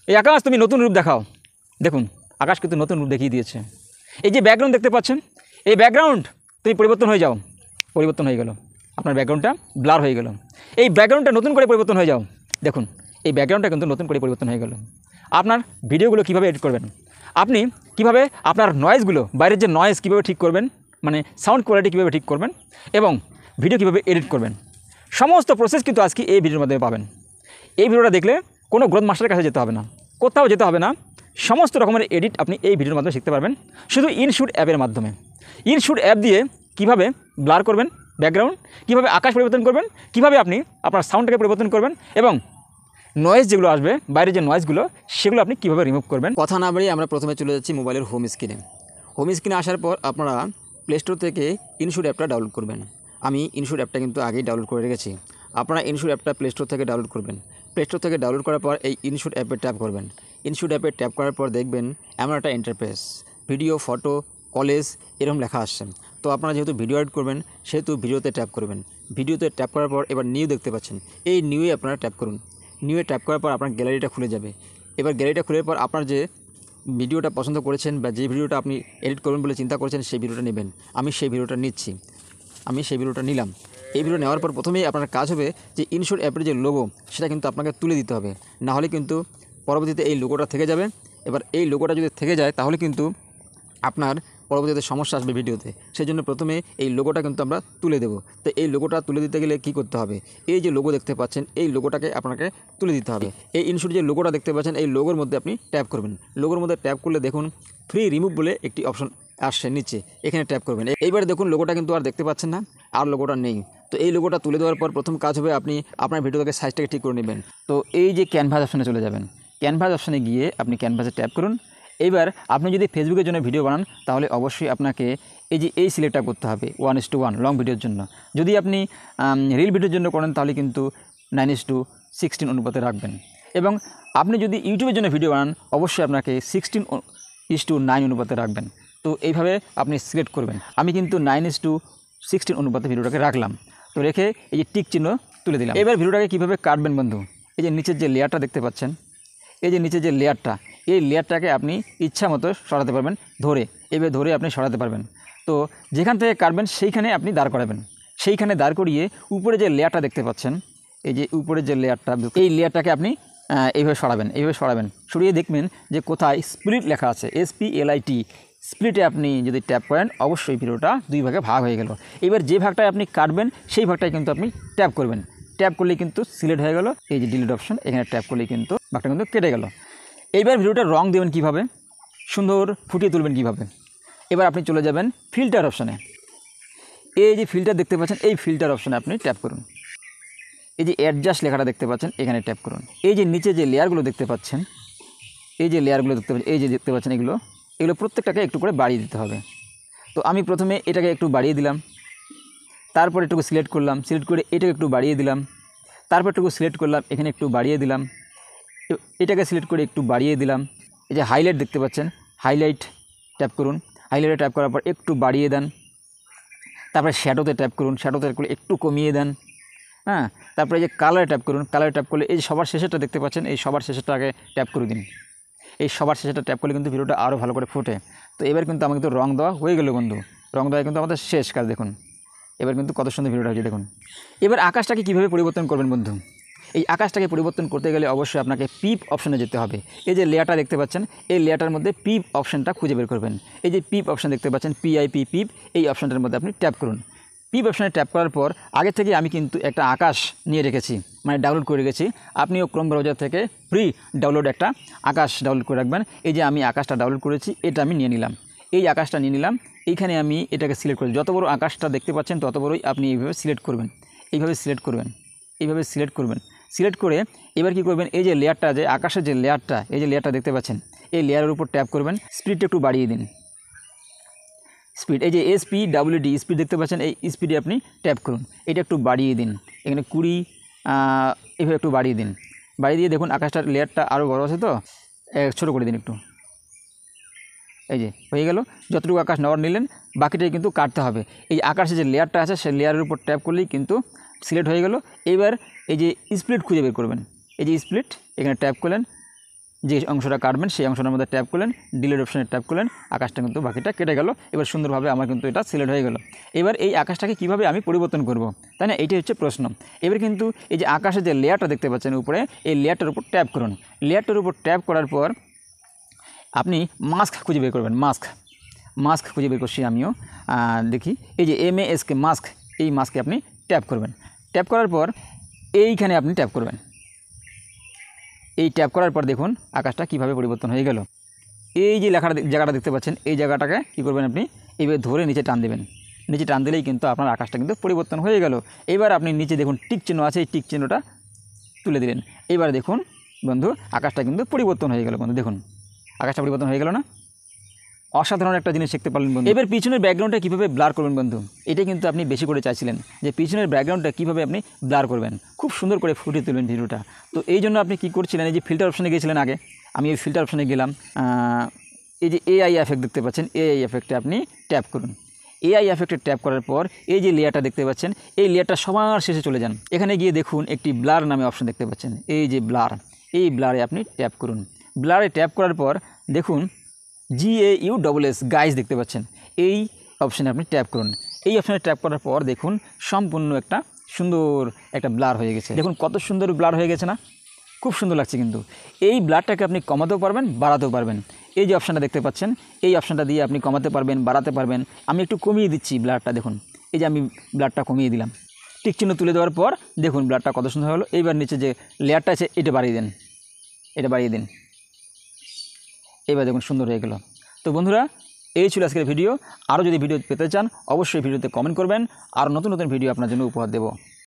এই আকাশ তুমি নতুন রূপ দেখাও। দেখুন আকাশ কিন্তু নতুন রূপ দেখিয়ে দিয়েছে। এই যে ব্যাকগ্রাউন্ড দেখতে পাচ্ছেন, এই ব্যাকগ্রাউন্ড তুমি পরিবর্তন হয়ে যাও। পরিবর্তন হয়ে গেল, আপনার ব্যাকগ্রাউন্ডটা ব্লার হয়ে গেল। এই ব্যাকগ্রাউন্ডটা নতুন করে পরিবর্তন হয়ে যাও। দেখুন এই ব্যাকগ্রাউন্ডটা কিন্তু নতুন করে পরিবর্তন হয়ে গেল। আপনার ভিডিওগুলো কীভাবে এডিট করবেন, আপনি কিভাবে আপনার নয়েজগুলো, বাইরের যে নয়েজ কীভাবে ঠিক করবেন, মানে সাউন্ড কোয়ালিটি কীভাবে ঠিক করবেন এবং ভিডিও কীভাবে এডিট করবেন, সমস্ত প্রসেস কিন্তু আজকে এই ভিডিওর মাধ্যমে পাবেন। এই ভিডিওটা দেখলে কোনো গ্রোথ মাস্টারের কাছে যেতে হবে না, কোথাও যেতে হবে না। সমস্ত রকমের এডিট আপনি এই ভিডিওর মাধ্যমে শিখতে পারবেন, শুধু ইনশুট অ্যাপের মাধ্যমে। ইনশুট অ্যাপ দিয়ে কিভাবে ব্লার করবেন ব্যাকগ্রাউন্ড, কিভাবে আকাশ পরিবর্তন করবেন, কিভাবে আপনি আপনার সাউন্ডটাকে পরিবর্তন করবেন এবং নয়েজ যেগুলো আসবে, বাইরে যে নয়েজগুলো, সেগুলো আপনি কীভাবে রিমুভ করবেন। কথা না বাড়িয়ে আমরা প্রথমে চলে যাচ্ছি মোবাইলের হোম স্ক্রিনে। হোম স্ক্রিনে আসার পর আপনারা প্লে স্টোর থেকে ইনশুট অ্যাপটা ডাউনলোড করবেন। আমি ইনশুট অ্যাপটা কিন্তু আগেই ডাউনলোড করে রেখেছি। আপনারা ইনশুট অ্যাপটা প্লে স্টোর থেকে ডাউনলোড করবেন। প্লে স্টোর থেকে ডাউনলোড করার পর এই ইনশুট অ্যাপে ট্যাপ করবেন। ইনশুট অ্যাপে ট্যাপ করার পর দেখবেন এমন একটা ইন্টারফেস, ভিডিও, ফটো, কলেজ এরকম লেখা আসছে। তো আপনারা যেহেতু ভিডিও এডিট করবেন সেহেতু ভিডিওতে ট্যাপ করবেন। ভিডিওতে ট্যাপ করার পর এবার নিউ দেখতে পাচ্ছেন, এই নিউয়ে আপনারা ট্যাপ করুন। নিউয়ে ট্যাপ করার পর আপনার গ্যালারিটা খুলে যাবে। এবার গ্যালারিটা খোলার পর আপনার যে ভিডিওটা পছন্দ করেছেন বা যে ভিডিওটা আপনি এডিট করবেন বলে চিন্তা করেছেন সেই ভিডিওটা নেবেন। আমি সেই ভিডিওটা নিচ্ছি, আমি সেই ভিডিওটা নিলাম। এই ভিডিও নেওয়ার পর প্রথমেই আপনার কাজ হবে যে ইনশুট অ্যাপের যে লোগো সেটা কিন্তু আপনাকে তুলে দিতে হবে, না হলে কিন্তু পরবর্তীতে এই লোগোটা থেকে যাবে। এবার এই লোগোটা যদি থেকে যায় তাহলে কিন্তু আপনার পরবর্তীতে সমস্যা আসবে ভিডিওতে। সেই জন্য প্রথমে এই লোগোটা কিন্তু আমরা তুলে দেব। তো এই লোগোটা তুলে দিতে গেলে কি করতে হবে, এই যে লোগো দেখতে পাচ্ছেন এই লোগোটাকে আপনাকে তুলে দিতে হবে। এই ইনশুট যে লোগোটা দেখতে পাচ্ছেন এই লোগোর মধ্যে আপনি ট্যাপ করবেন। লোগোর মধ্যে ট্যাপ করলে দেখুন ফ্রি রিমুভ বলে একটি অপশন আসছে নিচে, এখানে ট্যাপ করবেন। এইবারে দেখুন লোগোটা কিন্তু আর দেখতে পাচ্ছেন না, আর লোগোটা নেই। তো এই লোগোটা তুলে দেওয়ার পর প্রথম কাজ হবে আপনি আপনার ভিডিওটাকে সাইজটাকে ঠিক করে নেবেন। তো এই যে ক্যানভাস অপশানে চলে যাবেন। ক্যানভাস অপশানে গিয়ে আপনি ক্যানভাসে ট্যাপ করুন। এইবার আপনি যদি ফেসবুকের জন্য ভিডিও বানান তাহলে অবশ্যই আপনাকে এই সিলেক্টটা করতে হবে 1:1 লং ভিডিওর জন্য। যদি আপনি রিল ভিডিওর জন্য করেন তাহলে কিন্তু 9:16 অনুপাতে রাখবেন। এবং আপনি যদি ইউটিউবের জন্য ভিডিও বানান অবশ্যই আপনাকে 16:9 অনুপাতে রাখবেন। তো এইভাবে আপনি সিলেক্ট করবেন। আমি কিন্তু 9:16 অনুপাতে ভিডিওটাকে রাখলাম। তো রেখে এই যে টিক চিহ্ন তুলে দিলাম। এবার ভিডিওটাকে কীভাবে কাটবেন বন্ধু, এই যে নিচের যে লেয়ারটা দেখতে পাচ্ছেন, এই যে নিচের যে লেয়ারটা, এই লেয়ারটাকে আপনি ইচ্ছা মতো সরাতে পারবেন, এইভাবে ধরে আপনি সরাতে পারবেন। তো যেখান থেকে কাটবেন সেইখানে আপনি দাঁড় করাবেন। সেইখানে দাঁড় করিয়ে উপরে যে লেয়ারটা দেখতে পাচ্ছেন, এই যে উপরের যে লেয়ারটা, এই লেয়ারটাকে আপনি এইভাবে সরাবেন। সরিয়ে দেখবেন যে কোথায় স্প্লিট লেখা আছে, SPLIT, স্প্লিটে আপনি যদি ট্যাপ করেন অবশ্যই ভিডিওটা 2 ভাগে ভাগ হয়ে গেল। এবার যে ভাগটায় আপনি কাটবেন সেই ভাগটায় কিন্তু আপনি ট্যাপ করবেন। ট্যাপ করলেই কিন্তু সিলেক্ট হয়ে গেল। এই যে ডিলিট অপশন, এখানে ট্যাপ করলেই কিন্তু ভাগটা কিন্তু কেটে গেল। এইবার ভিডিওটা রং দেবেন কীভাবে, সুন্দর ফুটিয়ে তুলবেন কীভাবে। এবার আপনি চলে যাবেন ফিল্টার অপশানে। এই যে ফিল্টার দেখতে পাচ্ছেন এই ফিল্টার অপশানে আপনি ট্যাপ করুন। এই যে অ্যাডজাস্ট লেখাটা দেখতে পাচ্ছেন এখানে ট্যাপ করুন। এই যে নিচে যে লেয়ারগুলো দেখতে পাচ্ছেন, এই যে লেয়ারগুলো দেখতে পাচ্ছেন, এই যে দেখতে পাচ্ছেন এগুলো প্রত্যেকটাকে একটু করে বাড়িয়ে দিতে হবে। তো আমি প্রথমে এটাকে একটু বাড়িয়ে দিলাম, তারপর একটু সিলেক্ট করলাম, সিলেক্ট করে এটাকে একটু বাড়িয়ে দিলাম, তারপর একটু সিলেক্ট করলাম, এখানে একটু বাড়িয়ে দিলাম, এটাকে সিলেক্ট করে একটু বাড়িয়ে দিলাম। এই যে হাইলাইট দেখতে পাচ্ছেন, হাইলাইট ট্যাপ করুন। হাইলাইটে ট্যাপ করার পর একটু বাড়িয়ে দেন। তারপরে শ্যাডোতে ট্যাপ করুন, শ্যাডোতে করে একটু কমিয়ে দেন। হ্যাঁ, তারপরে এই যে কালারে ট্যাপ করুন। কালারে ট্যাপ করলে এই যে সবার শেষেরটা দেখতে পাচ্ছেন, এই সবার শেষেরটাকে ট্যাপ করে দিন। এই সবার শেষেরটা ট্যাপ করলে কিন্তু ভিডিওটা আরও ভালো করে ফোটে। তো এবার কিন্তু আমাকে তো রং দেওয়া হয়ে গেল বন্ধু। রং দেওয়া কিন্তু আমাদের শেষ কাজ। দেখুন এবার কিন্তু কত সুন্দর ভিডিওটা হয়েছে। দেখুন এবার আকাশটাকে কীভাবে পরিবর্তন করবেন বন্ধু। এই আকাশটাকে পরিবর্তন করতে গেলে অবশ্যই আপনাকে পিপ অপশানে যেতে হবে। এই যে লেয়ারটা দেখতে পাচ্ছেন এই লেয়ারটার মধ্যে পিপ অপশানটা খুঁজে বের করবেন। এই যে পিপ অপশান দেখতে পাচ্ছেন, PIP, পিপ, এই অপশানটার মধ্যে আপনি ট্যাপ করুন। পিপ অপশানে ট্যাপ করার পর আগে থেকে আমি কিন্তু একটা আকাশ নিয়ে রেখেছি, মানে ডাউনলোড করে রেখেছি। আপনিও ক্রোম ব্রাউজার থেকে ফ্রি ডাউনলোড একটা আকাশ ডাউনলোড করে রাখবেন। এই যে আমি আকাশটা ডাউনলোড করেছি, এটা আমি নিয়ে নিলাম। এই আকাশটা নিয়ে নিলাম, এইখানে আমি এটাকে সিলেক্ট করি। যত বড় আকাশটা দেখতে পাচ্ছেন তত বড়ই আপনি এইভাবে সিলেক্ট করবেন, এইভাবে সিলেক্ট করবেন, এইভাবে সিলেক্ট করবেন। সিলেক্ট করে এবার কি করবেন, এই যে লেয়ারটা, যে আকাশের যে লেয়ারটা, এই যে লেয়ারটা দেখতে পাচ্ছেন এই লেয়ারের উপর ট্যাপ করবেন। স্পিডটা একটু বাড়িয়ে দিন। স্পিড, এই যে SPWD স্পিড দেখতে পাচ্ছেন, এই স্পিডে আপনি ট্যাপ করুন। এটা একটু বাড়িয়ে দিন, এখানে 20 এইভাবে একটু বাড়িয়ে দিন। বাড়িয়ে দিয়ে দেখুন আকাশটার লেয়ারটা আরও বড় আছে, তো ছোটো করে দিন একটু। এই যে হয়ে গেল। যতটুকু আকাশ নেওয়ার নিলেন বাকিটাই কিন্তু কাটতে হবে। এই আকাশের যে লেয়ারটা আছে সেই লেয়ারের উপর ট্যাপ করলেই কিন্তু সিলেক্ট হয়ে গেল। এবার এই যে স্প্লিট খুঁজে বের করবেন। এই যে স্প্লিট, এখানে ট্যাপ করলেন, যে অংশটা কাটবেন সেই অংশটার মধ্যে ট্যাপ করলেন, ডিলিট অপশানে ট্যাপ করলেন, আকাশটা কিন্তু বাকিটা কেটে গেল। এবার সুন্দরভাবে আমার কিন্তু এটা সিলেক্ট হয়ে গেল। এবার এই আকাশটাকে কীভাবে আমি পরিবর্তন করব, তাই না? এইটাই হচ্ছে প্রশ্ন। এবার কিন্তু এই যে আকাশের যে লেয়ারটা দেখতে পাচ্ছেন উপরে, এই লেয়ারটার উপর ট্যাপ করুন। লেয়ারটার উপর ট্যাপ করার পর আপনি মাস্ক খুঁজে বের করবেন। মাস্ক খুঁজে বের করছি আমিও, দেখি এই যে MASK মাস্ক, এই মাস্কে আপনি ট্যাপ করবেন। ট্যাপ করার পর এইখানে আপনি ট্যাপ করবেন। এই ট্যাপ করার পর দেখুন আকাশটা কীভাবে পরিবর্তন হয়ে গেল। এই যে লেখাটা জায়গাটা দেখতে পাচ্ছেন, এই জায়গাটাকে কী করবেন আপনি এইভাবে ধরে নিচে টান দেবেন। নিচে টান দিলেই কিন্তু আপনার আকাশটা কিন্তু পরিবর্তন হয়ে গেল। এবার আপনি নিচে দেখুন টিক চিহ্ন আছে, এই টিক চিহ্নটা তুলে দিলেন। এবার দেখুন বন্ধু আকাশটা কিন্তু পরিবর্তন হয়ে গেল। বন্ধু দেখুন আকাশটা পরিবর্তন হয়ে গেল না? অসাধারণ একটা জিনিস শিখতে পারলেন বন্ধু। এবার পিছনের ব্যাকগ্রাউন্ডটা কীভাবে ব্লার করবেন বন্ধু, এটা কিন্তু আপনি বেশি করে চাইছিলেন যে পিছনের ব্যাকগ্রাউন্ডটা কীভাবে আপনি ব্লার করবেন, খুব সুন্দর করে ফুটিয়ে তুলবেন ভিডিওটা। তো এই জন্য আপনি কী করছিলেন, এই যে ফিল্টার অপশানে গিয়েছিলেন আগে, আমি এই ফিল্টার অপশানে গেলাম। এই যে AI এফেক্ট দেখতে পাচ্ছেন, AI এফেক্টে আপনি ট্যাপ করুন। AI এফেক্টে ট্যাপ করার পর এই যে লেয়ারটা দেখতে পাচ্ছেন, এই লেয়ারটা সবার শেষে চলে যান। এখানে গিয়ে দেখুন একটি ব্লার নামে অপশান দেখতে পাচ্ছেন, এই যে ব্লার, এই ব্লারে আপনি ট্যাপ করুন। ব্লারে ট্যাপ করার পর দেখুন GAUSS গাইজ দেখতে পাচ্ছেন, এই অপশানে আপনি ট্যাপ করুন। এই অপশানে ট্যাপ করার পর দেখুন সম্পূর্ণ একটা সুন্দর একটা ব্লার হয়ে গেছে। দেখুন কত সুন্দর ব্লার হয়ে গেছে না? খুব সুন্দর লাগছে কিন্তু। এই ব্লারটাকে আপনি কমাতেও পারবেন, বাড়াতেও পারবেন। এই যে অপশানটা দেখতে পাচ্ছেন, এই অপশানটা দিয়ে আপনি কমাতে পারবেন, বাড়াতে পারবেন। আমি একটু কমিয়ে দিচ্ছি ব্লারটা, দেখুন এই যে আমি ব্লারটা কমিয়ে দিলাম। টিক চিহ্ন তুলে দেওয়ার পর দেখুন ব্লারটা কত সুন্দর হলো। এইবার নিচে যে লেয়ারটা আছে এটা বাড়িয়ে দিন, এটা বাড়িয়ে দিন। এবার দেখুন সুন্দর হয়ে গেল। তো বন্ধুরা এই ছিল আজকের ভিডিও। আরও যদি ভিডিও পেতে চান অবশ্যই ভিডিওতে কমেন্ট করবেন, আর নতুন নতুন ভিডিও আপনার জন্য উপহার দেব।